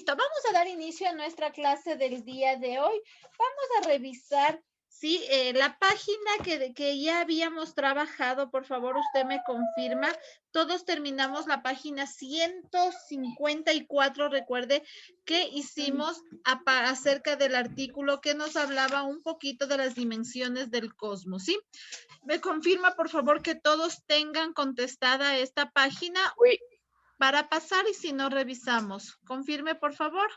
Listo, vamos a dar inicio a nuestra clase del día de hoy. Vamos a revisar, sí, la página que ya habíamos trabajado. Por favor, usted me confirma. Todos terminamos la página 154. Recuerde que hicimos acerca del artículo que nos hablaba un poquito de las dimensiones del cosmos, ¿sí? Me confirma, por favor, que todos tengan contestada esta página. Oui. Para pasar y si no revisamos. Confirme, por favor.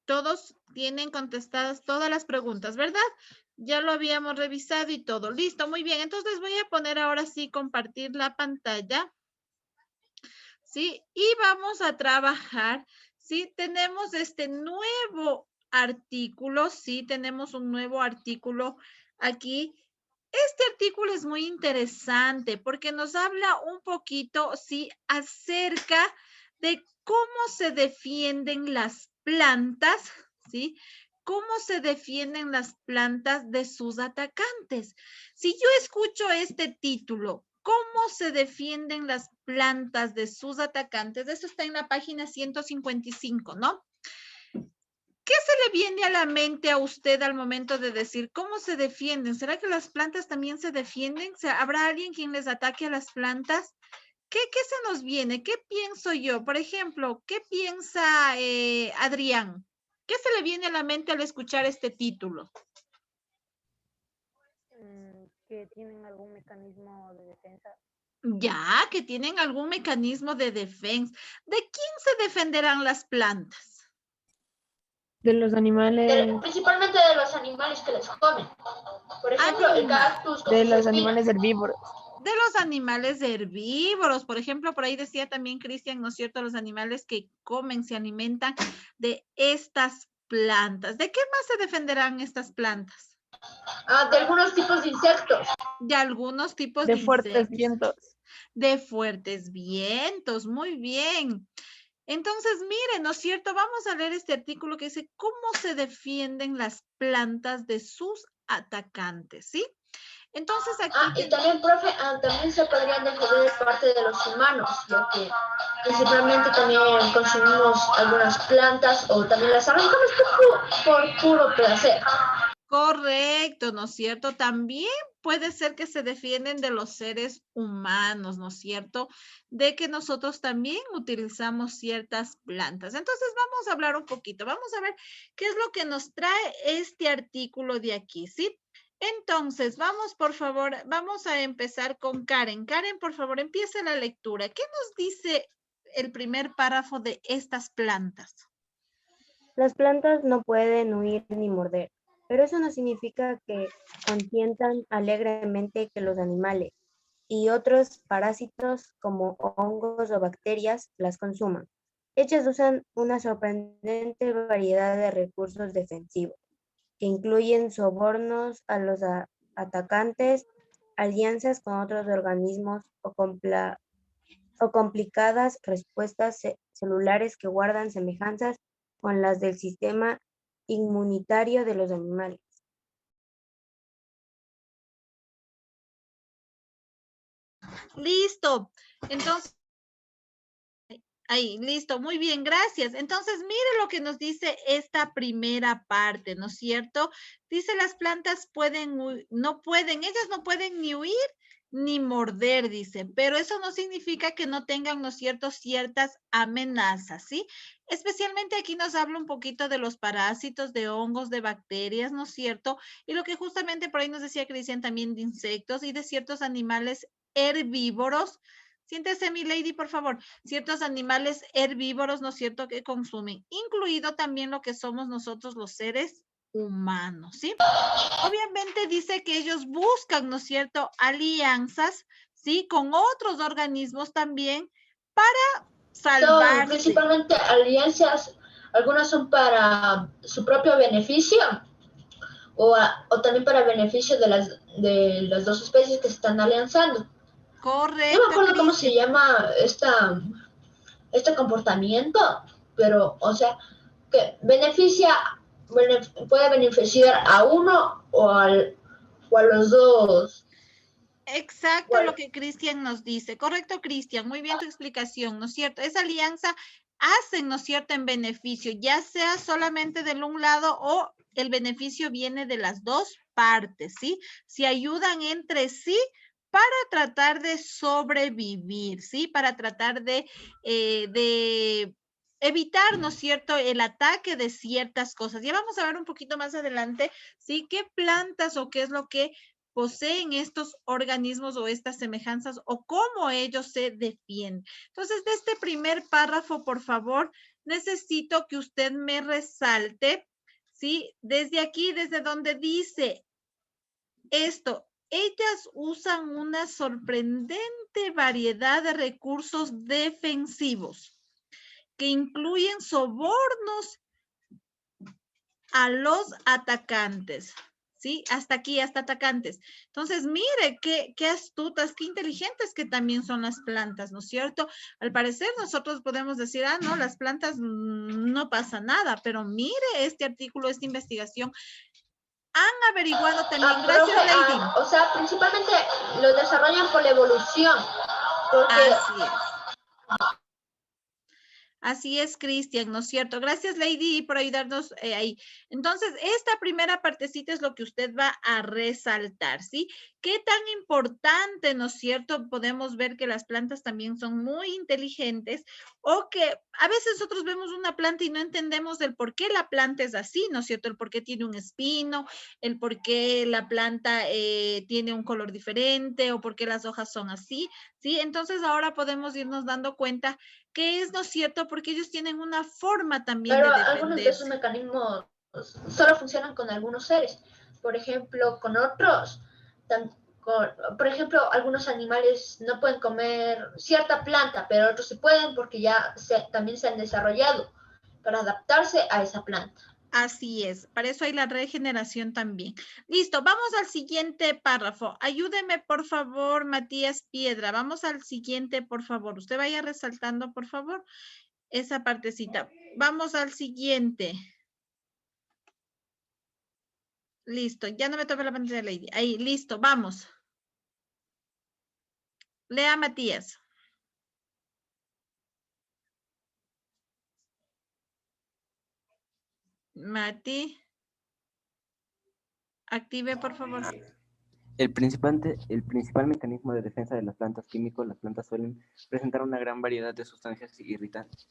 Todos tienen contestadas todas las preguntas, ¿verdad? Ya lo habíamos revisado y todo. Listo, muy bien. Entonces voy a poner ahora sí compartir la pantalla. ¿Sí? Y vamos a trabajar. ¿Sí? Tenemos este nuevo artículo. Sí, tenemos un nuevo artículo aquí. Este artículo es muy interesante porque nos habla un poquito, sí, acerca de cómo se defienden las plantas, ¿sí? Cómo se defienden las plantas de sus atacantes. Si yo escucho este título, ¿cómo se defienden las plantas de sus atacantes? Eso está en la página 155, ¿no? ¿Qué se le viene a la mente a usted al momento de decir cómo se defienden? ¿Será que las plantas también se defienden? ¿Habrá alguien quien les ataque a las plantas? ¿Qué se nos viene? ¿Qué pienso yo? Por ejemplo, ¿qué piensa Adrián? ¿Qué se le viene a la mente al escuchar este título? Que tienen algún mecanismo de defensa. Ya, que tienen algún mecanismo de defensa. ¿De quién se defenderán las plantas? De los animales. Principalmente de los animales que les comen. Por ejemplo, el cactus con De sus los espinas. animales herbívoros. De los animales herbívoros. Por ejemplo, por ahí decía también Cristian, ¿no es cierto? Los animales que comen, se alimentan de estas plantas. ¿De qué más se defenderán estas plantas? De algunos tipos de insectos. De algunos tipos De fuertes insectos. vientos. De fuertes vientos. Muy bien. Entonces, miren, ¿no es cierto? Vamos a leer este artículo que dice cómo se defienden las plantas de sus atacantes, ¿sí? Entonces aquí... Y también, profe, también se podrían defender parte de los humanos, ya que principalmente también consumimos algunas plantas o también las arrancamos por puro placer. Correcto, ¿no es cierto? También puede ser que se defienden de los seres humanos, ¿no es cierto? De que nosotros también utilizamos ciertas plantas. Entonces vamos a hablar un poquito, vamos a ver qué es lo que nos trae este artículo de aquí, ¿sí? Entonces, vamos, por favor, vamos a empezar con Karen. Karen, por favor, empiece la lectura. ¿Qué nos dice el primer párrafo de estas plantas? Las plantas no pueden huir ni morder, pero eso no significa que consientan alegremente que los animales y otros parásitos como hongos o bacterias las consuman. Ellas usan una sorprendente variedad de recursos defensivos, que incluyen sobornos a los atacantes, alianzas con otros organismos o complicadas respuestas celulares que guardan semejanzas con las del sistema inmunitario de los animales. Listo. Entonces, ahí, listo, muy bien, gracias. Entonces, mire lo que nos dice esta primera parte, ¿no es cierto? Dice las plantas ellas no pueden ni huir ni morder, dice, pero eso no significa que no tengan, ¿no es cierto?, ciertas amenazas, ¿sí? Especialmente aquí nos habla un poquito de los parásitos, de hongos, de bacterias, ¿no es cierto? Y lo que justamente por ahí nos decía Cristian también de insectos y de ciertos animales herbívoros. Siéntese, mi lady, por favor. Ciertos animales herbívoros, ¿no es cierto?, que consumen, incluido también lo que somos nosotros los seres humanos, ¿sí? Obviamente dice que ellos buscan, ¿no es cierto?, alianzas, ¿sí?, con otros organismos también para salvarse. Son principalmente alianzas, algunas son para su propio beneficio o también para beneficio de las dos especies que se están alianzando. Correcto. No me acuerdo cómo se llama este comportamiento, pero, o sea, que puede beneficiar a uno o a los dos. Exacto, bueno, lo que Cristian nos dice. Correcto, Cristian. Muy bien tu explicación, ¿no es cierto? Esa alianza hacen, ¿no es cierto?, en beneficio, ya sea solamente del un lado o el beneficio viene de las dos partes, ¿sí? Si ayudan entre sí para tratar de sobrevivir, ¿sí? Para tratar de evitar, ¿no es cierto?, el ataque de ciertas cosas. Ya vamos a ver un poquito más adelante, ¿sí? ¿Qué plantas o qué es lo que poseen estos organismos o estas semejanzas o cómo ellos se defienden? Entonces, de este primer párrafo, por favor, necesito que usted me resalte, ¿sí? Desde aquí, desde donde dice esto, ellas usan una sorprendente variedad de recursos defensivos que incluyen sobornos a los atacantes. ¿Sí? Hasta aquí, hasta atacantes. Entonces, mire qué astutas, qué inteligentes que también son las plantas, ¿no es cierto? Al parecer, nosotros podemos decir, ah, no, las plantas no pasa nada, pero mire este artículo, esta investigación. Han averiguado también, gracias, profe, Lady. o sea, principalmente lo desarrollan por la evolución, porque Así es. Así es, Cristian, ¿no es cierto? Gracias, Lady, por ayudarnos ahí. Entonces, esta primera partecita es lo que usted va a resaltar, ¿sí? ¿Qué tan importante, ¿no es cierto? Podemos ver que las plantas también son muy inteligentes o que a veces nosotros vemos una planta y no entendemos el por qué la planta es así, ¿no es cierto? El por qué tiene un espino, el por qué la planta tiene un color diferente o por qué las hojas son así, ¿sí? Entonces, ahora podemos irnos dando cuenta que es, ¿no es cierto? Porque ellos tienen una forma también pero de algunos de esos defenderse. mecanismos solo funcionan con algunos seres. Por ejemplo, con otros, por ejemplo, algunos animales no pueden comer cierta planta, pero otros sí pueden porque ya también se han desarrollado para adaptarse a esa planta. Así es, para eso hay la regeneración también. Listo, vamos al siguiente párrafo. Ayúdeme, por favor, Matías Piedra. Vamos al siguiente, por favor. Usted vaya resaltando, por favor, esa partecita. Vamos al siguiente. Listo, ya no me toca la pantalla, Lady. Ahí, listo, vamos. Lea, Matías. Mati. Active, por favor. El principal mecanismo de defensa de las plantas químicos, las plantas suelen presentar una gran variedad de sustancias irritantes,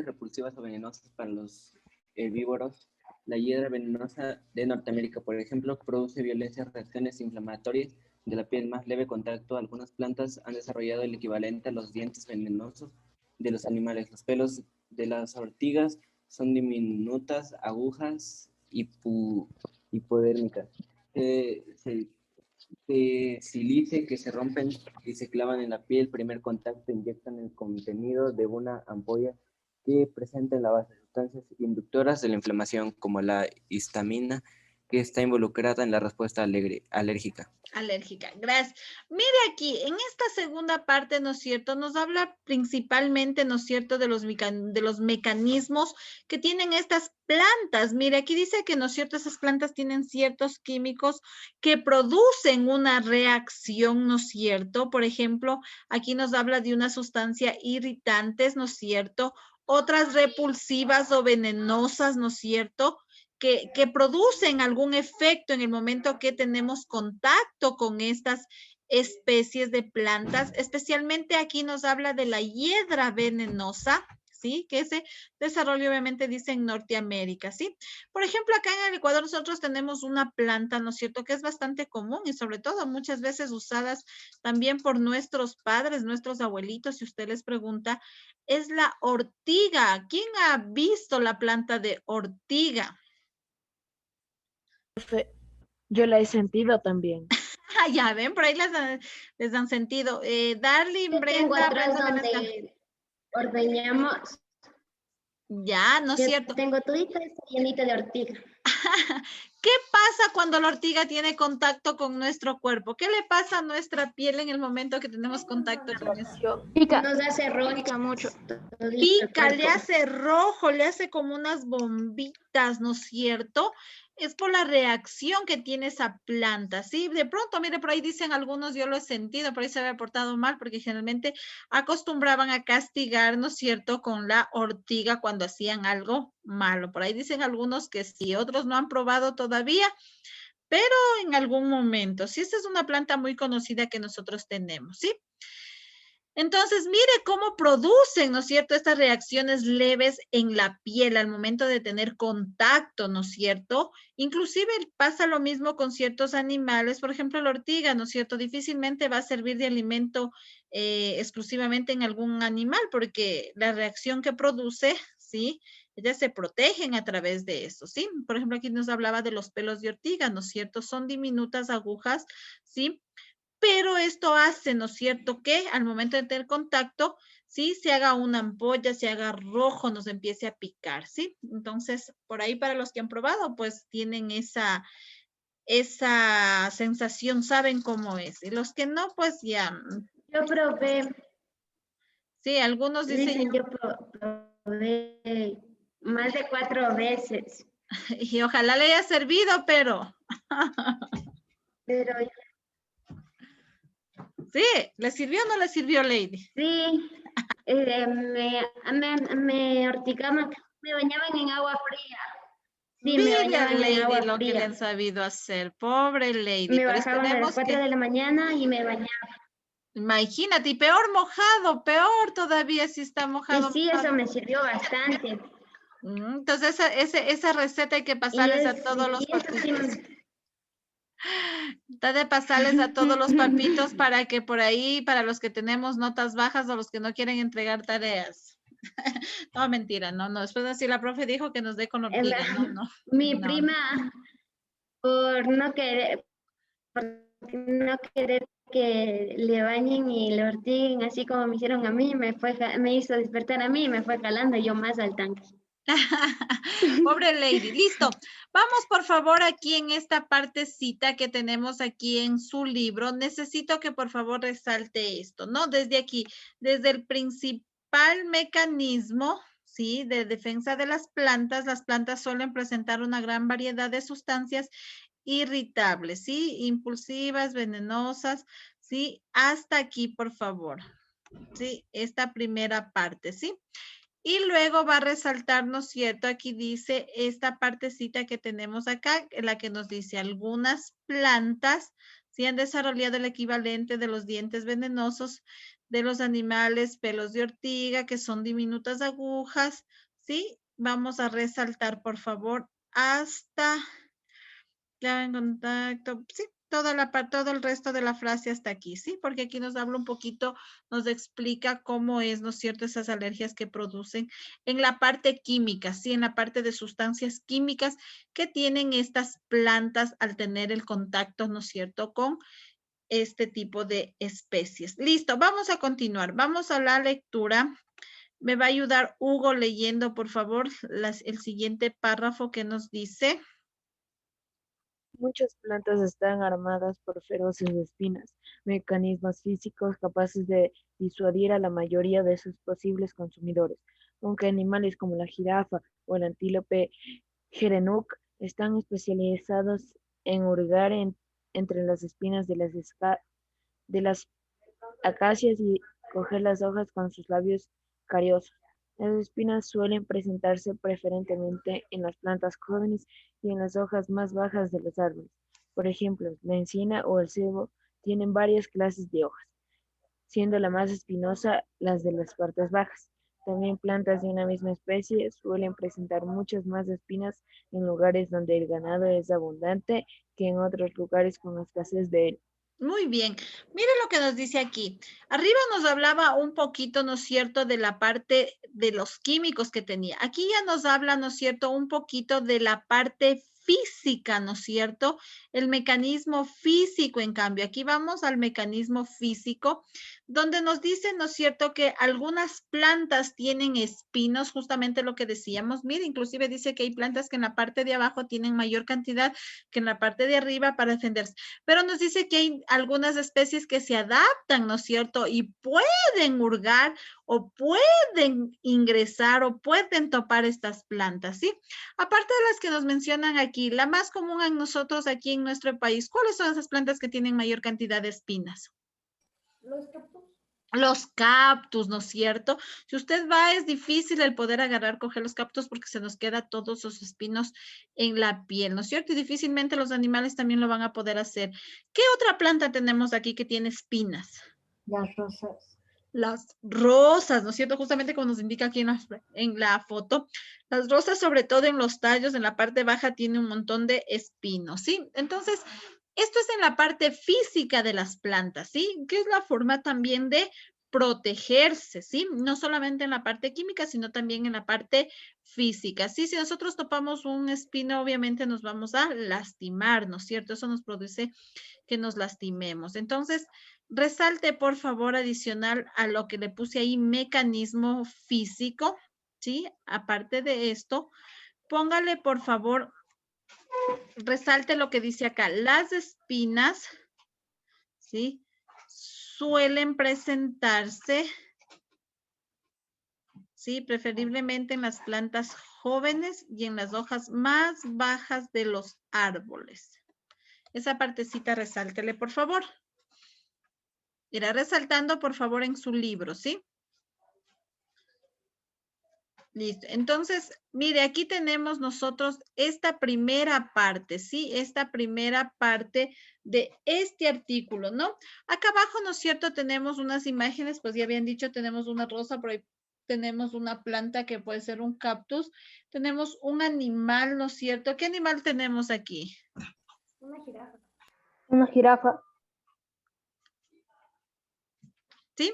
repulsivas o venenosas para los herbívoros. La hiedra venenosa de Norteamérica, por ejemplo, produce reacciones inflamatorias de la piel, más leve contacto. Algunas plantas han desarrollado el equivalente a los dientes venenosos de los animales. Los pelos de las ortigas son diminutas agujas hipodérmicas. Silice que se rompen y se clavan en la piel. Primer contacto, inyectan el contenido de una ampolla que presenta en la base sustancias inductoras de la inflamación, como la histamina, que está involucrada en la respuesta alérgica. Alérgica, gracias. Mire aquí, en esta segunda parte, ¿no es cierto? Nos habla principalmente, ¿no es cierto?, de los mecanismos que tienen estas plantas. Mire, aquí dice que, ¿no es cierto?, esas plantas tienen ciertos químicos que producen una reacción, ¿no es cierto? Por ejemplo, aquí nos habla de una sustancia irritantes, ¿no es cierto? Otras repulsivas o venenosas, ¿no es cierto?, que producen algún efecto en el momento que tenemos contacto con estas especies de plantas. Especialmente aquí nos habla de la hiedra venenosa, ¿sí? Que ese desarrollo obviamente dice en Norteamérica, ¿sí? Por ejemplo, acá en el Ecuador nosotros tenemos una planta, ¿no es cierto?, que es bastante común y sobre todo muchas veces usadas también por nuestros padres, nuestros abuelitos, si usted les pregunta, es la ortiga. ¿Quién ha visto la planta de ortiga? Yo la he sentido también. Ah, ya ven, por ahí les dan sentido. Darling, Tengo Brenda, atrás Brenda, ven acá. donde ordeñamos. Ya, ¿no es Yo cierto? tengo todita esta llenita de ortiga. ¿Qué pasa cuando la ortiga tiene contacto con nuestro cuerpo? ¿Qué le pasa a nuestra piel en el momento que tenemos contacto con eso? Nos hace roja mucho. Pica, le hace rojo, le hace como unas bombitas, ¿no es cierto? Es por la reacción que tiene esa planta, ¿sí? De pronto, mire, por ahí dicen algunos, yo lo he sentido, por ahí se había portado mal, porque generalmente acostumbraban a castigar, ¿no es cierto?, con la ortiga cuando hacían algo malo. Por ahí dicen algunos que sí, otros no han probado todavía, pero en algún momento. Sí, esta es una planta muy conocida que nosotros tenemos, ¿sí? Entonces, mire cómo producen, ¿no es cierto?, estas reacciones leves en la piel al momento de tener contacto, ¿no es cierto? Inclusive pasa lo mismo con ciertos animales, por ejemplo, la ortiga, ¿no es cierto? Difícilmente va a servir de alimento exclusivamente en algún animal, porque la reacción que produce, ¿sí?, ellas se protegen a través de eso, ¿sí? Por ejemplo, aquí nos hablaba de los pelos de ortiga, ¿no es cierto? Son diminutas agujas, ¿sí? Pero esto hace, ¿no es cierto?, que al momento de tener contacto, ¿sí?, se haga una ampolla, se haga rojo, nos empiece a picar, ¿sí? Entonces, por ahí para los que han probado, pues tienen esa sensación, saben cómo es. Y los que no, pues ya, Yo probé, sí, algunos dicen, dicen, yo probé más de 4 veces, y ojalá le haya servido, pero pero sí, ¿le sirvió o no le sirvió, Lady? sí, me ortigaban, me bañaban en agua fría. Sí, me Mira, bañaban en Lady, agua lo que le fría. han sabido hacer. Pobre Lady, Me pero bajaban a las esperemos 4 que... de la mañana y me bañaban. Imagínate, y peor mojado, peor todavía si está Y mojado, sí, eso mojado. me sirvió bastante. Entonces, esa receta hay que Y, pasarles a todos los eso sí, papitos. Está de pasarles a todos los papitos para que por ahí, para los que tenemos notas bajas o los que no quieren entregar tareas. No, mentira, no, no. Después así la profe dijo que nos dé con ortiga. No, no. mi No, prima, por no querer, que le bañen y le ortiguen así como me hicieron a mí, me hizo despertar a mí y me fue jalando yo más al tanque. Pobre Lady. Listo. Vamos, por favor, aquí en esta partecita que tenemos aquí en su libro. Necesito que por favor resalte esto, ¿no? Desde aquí, desde el principal mecanismo, ¿sí?, de defensa de las plantas suelen presentar una gran variedad de sustancias irritables, ¿sí? Impulsivas, venenosas, ¿sí? Hasta aquí, por favor. ¿Sí? Esta primera parte, ¿sí? Y luego va a resaltar, ¿no es cierto? Aquí dice esta partecita que tenemos acá, en la que nos dice algunas plantas, ¿sí?, han desarrollado el equivalente de los dientes venenosos de los animales, pelos de ortiga, que son diminutas agujas, ¿sí? Vamos a resaltar, por favor, hasta ya en contacto, sí, todo el resto de la frase hasta aquí, ¿sí? Porque aquí nos habla un poquito, nos explica cómo es, ¿no es cierto?, esas alergias que producen en la parte química, ¿sí? En la parte de sustancias químicas que tienen estas plantas al tener el contacto, ¿no es cierto?, con este tipo de especies. Listo, vamos a continuar. Vamos a la lectura. Me va a ayudar Hugo leyendo, por favor, el siguiente párrafo que nos dice. Muchas plantas están armadas por feroces espinas, mecanismos físicos capaces de disuadir a la mayoría de sus posibles consumidores, aunque animales como la jirafa o el antílope gerenuk están especializados en hurgar entre las espinas de las acacias y coger las hojas con sus labios cariosos. Las espinas suelen presentarse preferentemente en las plantas jóvenes y en las hojas más bajas de los árboles. Por ejemplo, la encina o el cebo tienen varias clases de hojas, siendo la más espinosa las de las partes bajas. También plantas de una misma especie suelen presentar muchas más espinas en lugares donde el ganado es abundante que en otros lugares con escasez de él. Muy bien. Mire lo que nos dice aquí. Arriba nos hablaba un poquito, ¿no es cierto?, de la parte de los químicos que tenía. Aquí ya nos habla, ¿no es cierto?, un poquito de la parte física, ¿no es cierto? El mecanismo físico, en cambio. Aquí vamos al mecanismo físico donde nos dicen, ¿no es cierto?, que algunas plantas tienen espinos, justamente lo que decíamos. Mira, inclusive dice que hay plantas que en la parte de abajo tienen mayor cantidad que en la parte de arriba para defenderse. Pero nos dice que hay algunas especies que se adaptan, ¿no es cierto?, y pueden hurgar o pueden ingresar o pueden topar estas plantas, ¿sí? Aparte de las que nos mencionan aquí, la más común en nosotros aquí en nuestro país, ¿cuáles son esas plantas que tienen mayor cantidad de espinas? Los cactus. Los cactus, ¿no es cierto? Si usted va, es difícil el poder agarrar, coger los cactus porque se nos queda todos los espinos en la piel, ¿no es cierto? Y difícilmente los animales también lo van a poder hacer. ¿Qué otra planta tenemos aquí que tiene espinas? Las rosas. Las rosas, ¿no es cierto? Justamente como nos indica aquí en la foto, las rosas, sobre todo en los tallos, en la parte baja, tiene un montón de espinos, ¿sí? Entonces, esto es en la parte física de las plantas, ¿sí? Que es la forma también de protegerse, ¿sí? No solamente en la parte química, sino también en la parte física, ¿sí? Si nosotros topamos un espino, obviamente nos vamos a lastimar, ¿no es cierto? Eso nos produce que nos lastimemos. Entonces, resalte, por favor, adicional a lo que le puse ahí, mecanismo físico, ¿sí? Aparte de esto, póngale, por favor, resalte lo que dice acá. Las espinas, ¿sí? Suelen presentarse, ¿sí? Preferiblemente en las plantas jóvenes y en las hojas más bajas de los árboles. Esa partecita resáltele, por favor. Irá resaltando, por favor, en su libro, ¿sí? Listo. Entonces, mire, aquí tenemos nosotros esta primera parte, ¿sí? Esta primera parte de este artículo, ¿no? Acá abajo, ¿no es cierto? Tenemos unas imágenes, pues ya habían dicho, tenemos una rosa, por ahí tenemos una planta que puede ser un cactus. Tenemos un animal, ¿no es cierto? ¿Qué animal tenemos aquí? Una jirafa. Una jirafa. ¿Sí?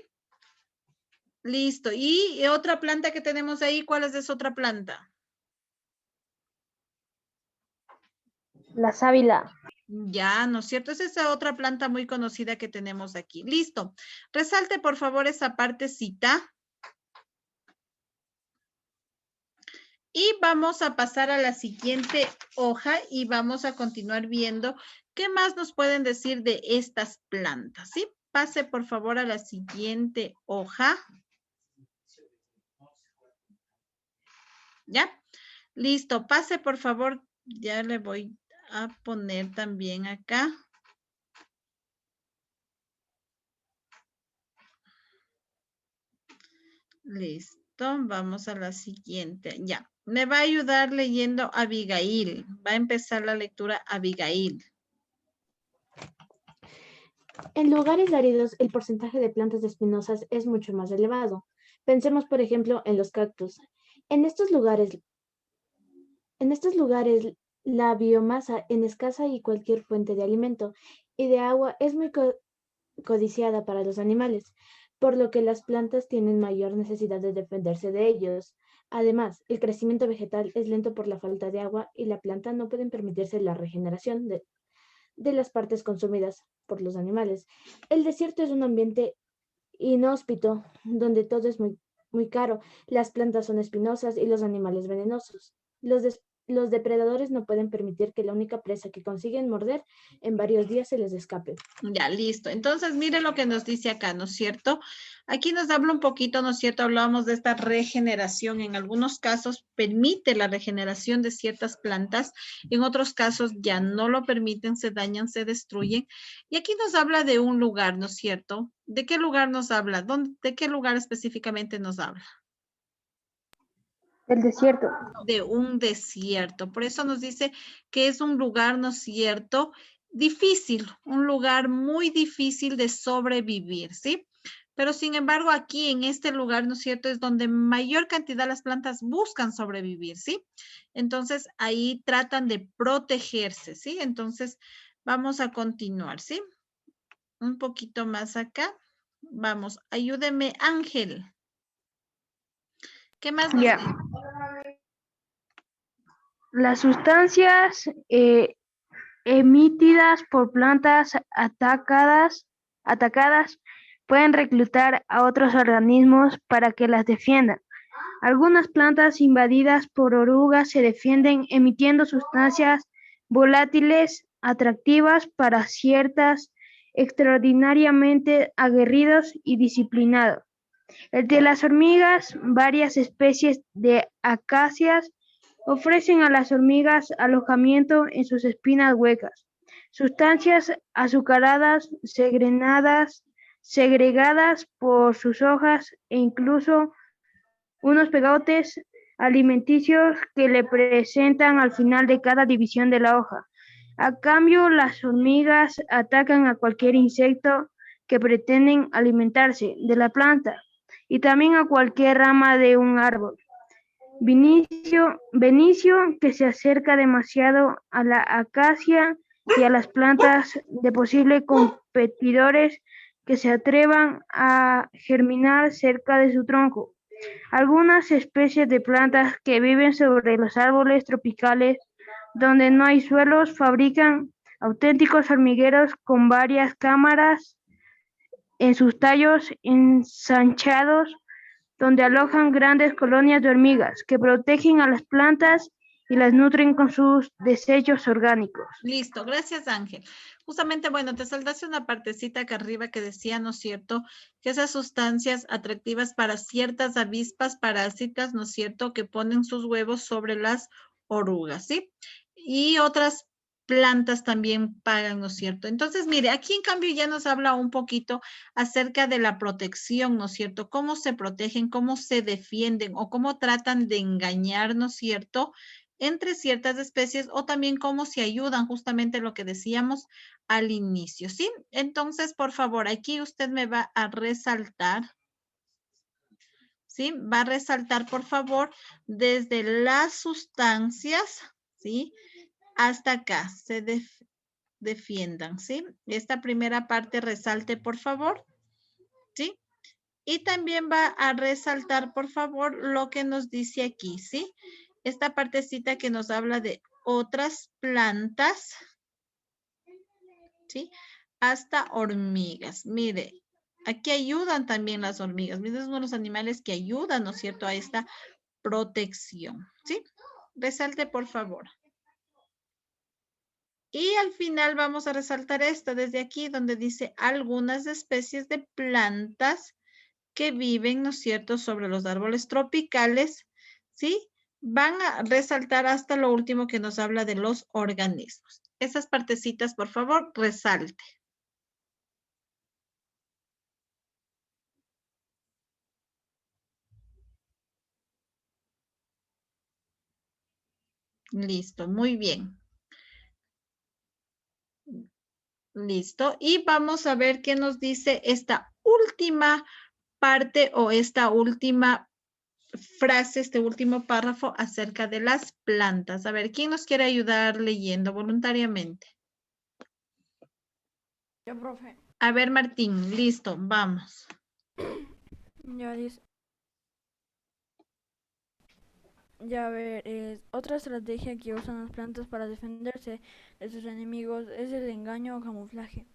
Listo. Y otra planta que tenemos ahí, ¿cuál es esa otra planta? La sábila. Ya, ¿no es cierto? Es esa otra planta muy conocida que tenemos aquí. Listo. Resalte, por favor, esa partecita. Y vamos a pasar a la siguiente hoja y vamos a continuar viendo qué más nos pueden decir de estas plantas, ¿sí? Pase, por favor, a la siguiente hoja. ¿Ya? Listo. Pase, por favor. Ya le voy a poner también acá. Listo, vamos a la siguiente. Ya, me va a ayudar leyendo Abigail. Va a empezar la lectura Abigail. En lugares áridos, el porcentaje de plantas espinosas es mucho más elevado. Pensemos, por ejemplo, en los cactus. En estos lugares, la biomasa en escasa y cualquier fuente de alimento y de agua es muy codiciada para los animales, por lo que las plantas tienen mayor necesidad de defenderse de ellos. Además, el crecimiento vegetal es lento por la falta de agua y la planta no puede permitirse la regeneración de las partes consumidas por los animales. El desierto es un ambiente inhóspito donde todo es muy caro. Las plantas son espinosas y los animales venenosos. Los depredadores no pueden permitir que la única presa que consiguen morder en varios días se les escape. Ya, listo. Entonces, mire lo que nos dice acá, ¿no es cierto? Aquí nos habla un poquito, ¿no es cierto? Hablábamos de esta regeneración. En algunos casos permite la regeneración de ciertas plantas. En otros casos ya no lo permiten, se dañan, se destruyen. Y aquí nos habla de un lugar, ¿no es cierto? ¿De qué lugar nos habla? ¿De qué lugar específicamente nos habla? El desierto. De un desierto. Por eso nos dice que es un lugar, ¿no es cierto? Difícil, un lugar muy difícil de sobrevivir, ¿sí? Pero sin embargo, aquí en este lugar, ¿no es cierto? Es donde mayor cantidad de las plantas buscan sobrevivir, ¿sí? Entonces, ahí tratan de protegerse, ¿sí? Entonces, vamos a continuar, ¿sí? Un poquito más acá. Vamos, ayúdeme, Ángel. ¿Qué más nos Ya. dice? Las sustancias emitidas por plantas atacadas pueden reclutar a otros organismos para que las defiendan. Algunas plantas invadidas por orugas se defienden emitiendo sustancias volátiles atractivas para ciertas extraordinariamente aguerridos y disciplinados. El de las hormigas, varias especies de acacias ofrecen a las hormigas alojamiento en sus espinas huecas. Sustancias azucaradas segregadas por sus hojas e incluso unos pegotes alimenticios que le presentan al final de cada división de la hoja. A cambio, las hormigas atacan a cualquier insecto que pretenden alimentarse de la planta y también a cualquier rama de un árbol. Benicio que se acerca demasiado a la acacia y a las plantas de posibles competidores que se atrevan a germinar cerca de su tronco. Algunas especies de plantas que viven sobre los árboles tropicales donde no hay suelos fabrican auténticos hormigueros con varias cámaras en sus tallos ensanchados donde alojan grandes colonias de hormigas que protegen a las plantas y las nutren con sus desechos orgánicos. Listo, gracias Ángel. Justamente, bueno, te saltaste una partecita acá arriba que decía, ¿no es cierto?, que esas sustancias atractivas para ciertas avispas parásitas, ¿no es cierto?, que ponen sus huevos sobre las orugas, ¿sí? Y otras plantas también pagan, ¿no es cierto? Entonces, mire, aquí en cambio ya nos habla un poquito acerca de la protección, ¿no es cierto? Cómo se protegen, cómo se defienden o cómo tratan de engañar, ¿no es cierto?, entre ciertas especies o también cómo se ayudan, justamente lo que decíamos al inicio, ¿sí? Entonces, por favor, aquí usted me va a resaltar, ¿sí? Va a resaltar, por favor, desde las sustancias, ¿sí?, hasta acá, se defiendan, ¿sí? Esta primera parte resalte, por favor, ¿sí? Y también va a resaltar, por favor, lo que nos dice aquí, ¿sí? Esta partecita que nos habla de otras plantas, ¿sí?, hasta hormigas. Mire, aquí ayudan también las hormigas. Mire, es uno de los animales que ayudan, ¿no es cierto?, a esta protección, ¿sí? Resalte, por favor. Y al final vamos a resaltar esto desde aquí, donde dice algunas especies de plantas que viven, ¿no es cierto?, sobre los árboles tropicales, ¿sí? Van a resaltar hasta lo último que nos habla de los organismos. Esas partecitas, por favor, resalte. Listo, muy bien. Listo. Y vamos a ver qué nos dice esta última parte o esta última frase, este último párrafo acerca de las plantas. A ver, ¿quién nos quiere ayudar leyendo voluntariamente? Yo, profe. A ver, Martín, listo, vamos. Ya dice. Ya a ver, otra estrategia que usan las plantas para defenderse de sus enemigos es el engaño o camuflaje.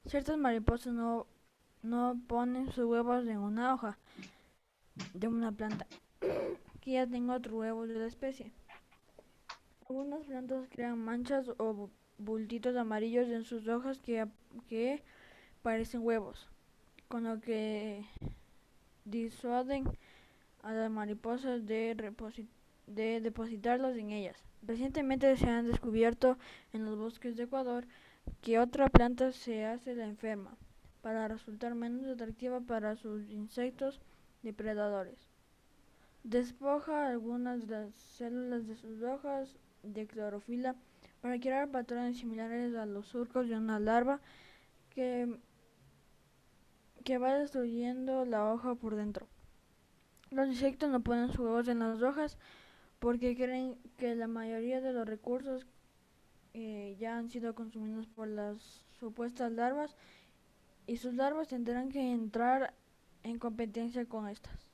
Ciertas mariposas no ponen sus huevos en una hoja de una planta que ya tenga otro huevo de la especie. Algunas plantas crean manchas o bultitos amarillos en sus hojas que parecen huevos, con lo que disuaden a las mariposas de depositarlos en ellas. Recientemente se han descubierto en los bosques de Ecuador que otra planta se hace la enferma para resultar menos atractiva para sus insectos depredadores. Despoja algunas de las células de sus hojas de clorofila para crear patrones similares a los surcos de una larva que va destruyendo la hoja por dentro. Los insectos no ponen sus huevos en las hojas porque creen que la mayoría de los recursos ya han sido consumidos por las supuestas larvas y sus larvas tendrán que entrar en competencia con estas.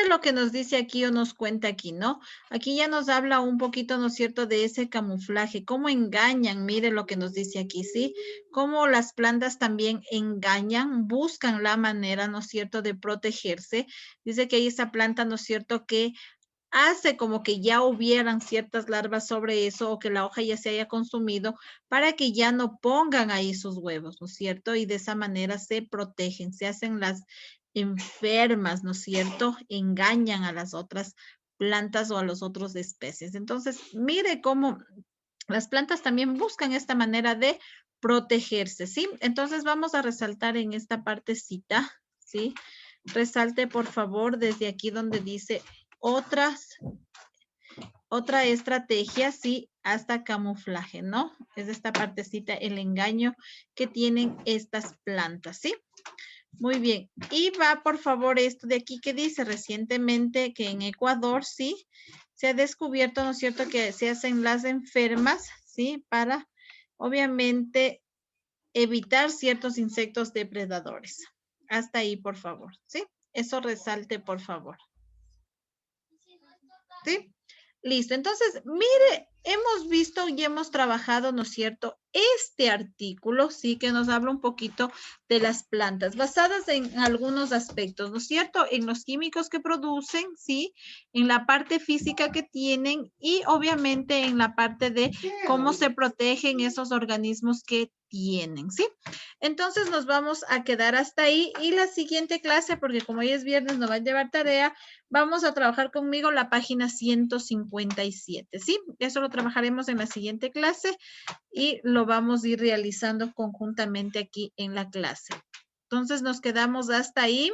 mire lo que nos dice aquí o nos cuenta aquí, ¿no? Aquí ya nos habla un poquito, ¿no es cierto?, de ese camuflaje, cómo engañan, mire lo que nos dice aquí, ¿sí? Cómo las plantas también engañan, buscan la manera, ¿no es cierto?, de protegerse. Dice que hay esa planta, ¿no es cierto?, que hace como que ya hubieran ciertas larvas sobre eso o que la hoja ya se haya consumido para que ya no pongan ahí sus huevos, ¿no es cierto? Y de esa manera se protegen, se hacen las enfermas, ¿no es cierto? Engañan a las otras plantas o a los otros especies. Entonces, mire cómo las plantas también buscan esta manera de protegerse, ¿sí? Entonces, vamos a resaltar en esta partecita, ¿sí? Resalte, por favor, desde aquí donde dice otra estrategia, sí, hasta camuflaje, ¿no? Es esta partecita, el engaño que tienen estas plantas, ¿sí? Muy bien. Y va, por favor, esto de aquí que dice recientemente que en Ecuador, sí, se ha descubierto, ¿no es cierto?, que se hacen las enfermas, ¿sí? Para, obviamente, evitar ciertos insectos depredadores. Hasta ahí, por favor, ¿sí? Eso resalte, por favor. ¿Sí? Listo. Entonces, mire, hemos visto y hemos trabajado, ¿no es cierto?, este artículo, sí, que nos habla un poquito de las plantas, basadas en algunos aspectos, ¿no es cierto?, en los químicos que producen, sí, en la parte física que tienen y obviamente en la parte de cómo se protegen esos organismos que tienen, ¿sí? Entonces nos vamos a quedar hasta ahí y la siguiente clase, porque como hoy es viernes, no va a llevar tarea, vamos a trabajar conmigo la página 157, ¿sí? Eso lo trabajaremos en la siguiente clase y lo vamos a ir realizando conjuntamente aquí en la clase. Entonces nos quedamos hasta ahí.